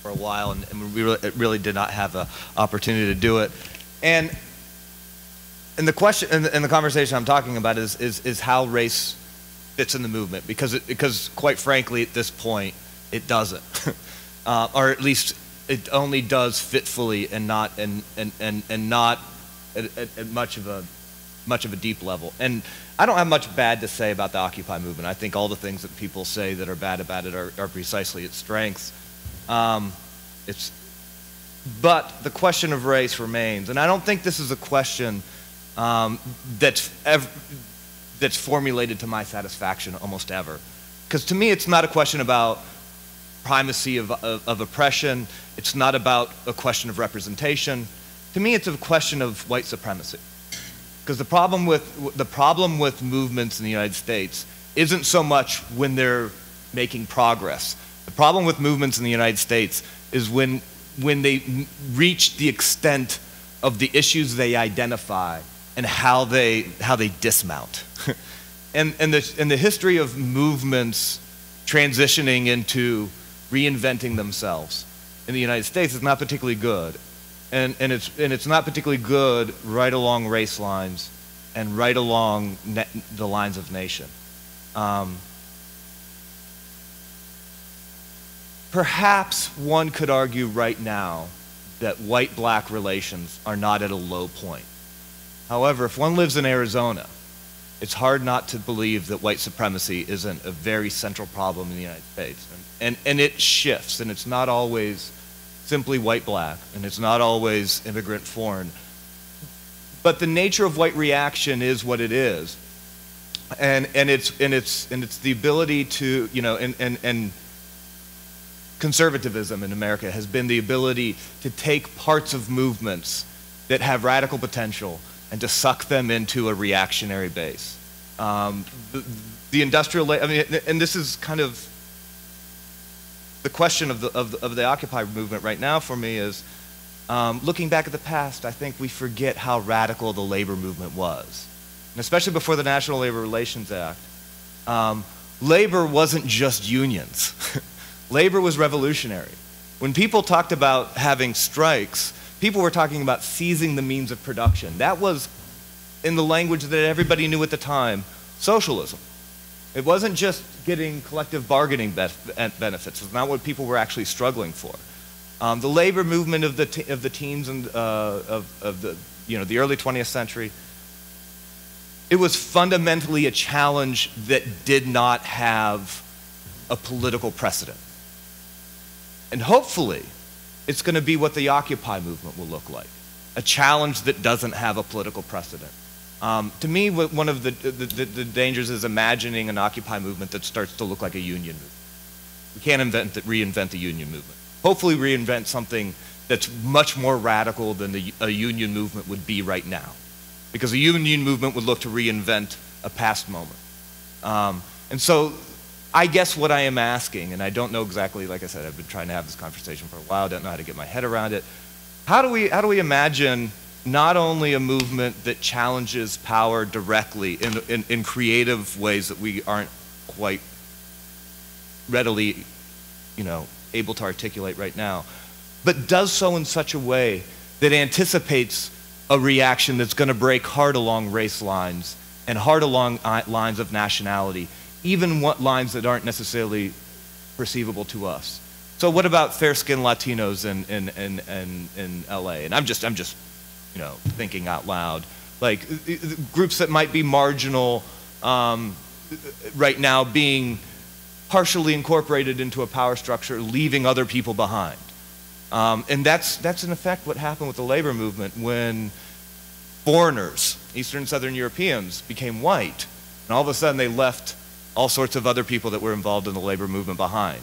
for a while, and we really did not have the opportunity to do it. And the question and the conversation I'm talking about is how race fits in the movement, because quite frankly at this point it doesn't, or at least it only does fitfully and not not at much of a deep level. And I don't have much bad to say about the Occupy movement. I think all the things that people say that are bad about it are precisely its strengths. But the question of race remains, and I don't think this is a question that's formulated to my satisfaction almost ever. Because to me, it's not a question about primacy of oppression. It's not about a question of representation. To me, it's a question of white supremacy. Because the problem with movements in the United States isn't so much when they're making progress. The problem with movements in the United States is when they reach the extent of the issues they identify and how they dismount. and the history of movements transitioning into reinventing themselves in the United States is not particularly good. And it's not particularly good right along race lines and right along the lines of nation. Perhaps one could argue right now that white-black relations are not at a low point. However, if one lives in Arizona, it's hard not to believe that white supremacy isn't a very central problem in the United States. And it shifts, and it's not always simply white-black, and it's not always immigrant-foreign. But the nature of white reaction is what it is. And it's the ability to, you know, and conservatism in America has been the ability to take parts of movements that have radical potential and to suck them into a reactionary base. The industrial, I mean, and this is kind of the question of the Occupy movement right now for me is, looking back at the past, I think we forget how radical the labor movement was. And especially before the National Labor Relations Act, labor wasn't just unions. Labor was revolutionary. When people talked about having strikes, people were talking about seizing the means of production. That was, in the language that everybody knew at the time, socialism. It wasn't just getting collective bargaining benefits. It's not what people were actually struggling for. The labor movement of the teens and of the early 20th century, it was fundamentally a challenge that did not have a political precedent. And hopefully, it's going to be what the Occupy movement will look like, a challenge that doesn't have a political precedent. To me, one of the dangers is imagining an Occupy movement that starts to look like a union movement. We can't reinvent the union movement. Hopefully reinvent something that's much more radical than a union movement would be right now. Because a union movement would look to reinvent a past moment. And so I guess what I am asking, and I don't know exactly, like I said, I've been trying to have this conversation for a while, don't know how to get my head around it. How do we imagine not only a movement that challenges power directly in creative ways that we aren't quite readily, able to articulate right now, but does so in such a way that anticipates a reaction that's going to break hard along race lines and hard along lines of nationality, even lines that aren't necessarily perceivable to us. So what about fair-skinned Latinos in LA? And I'm just thinking out loud, like groups that might be marginal right now being partially incorporated into a power structure, leaving other people behind. And that's in effect what happened with the labor movement when foreigners, Eastern and Southern Europeans, became white, and all of a sudden they left all sorts of other people that were involved in the labor movement behind.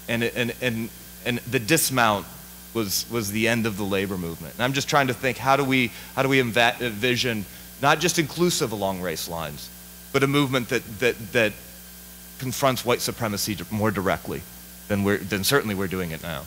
And the dismount was the end of the labor movement. And I'm just trying to think, how do we envision not just inclusive along race lines, but a movement that confronts white supremacy more directly than certainly we're doing it now.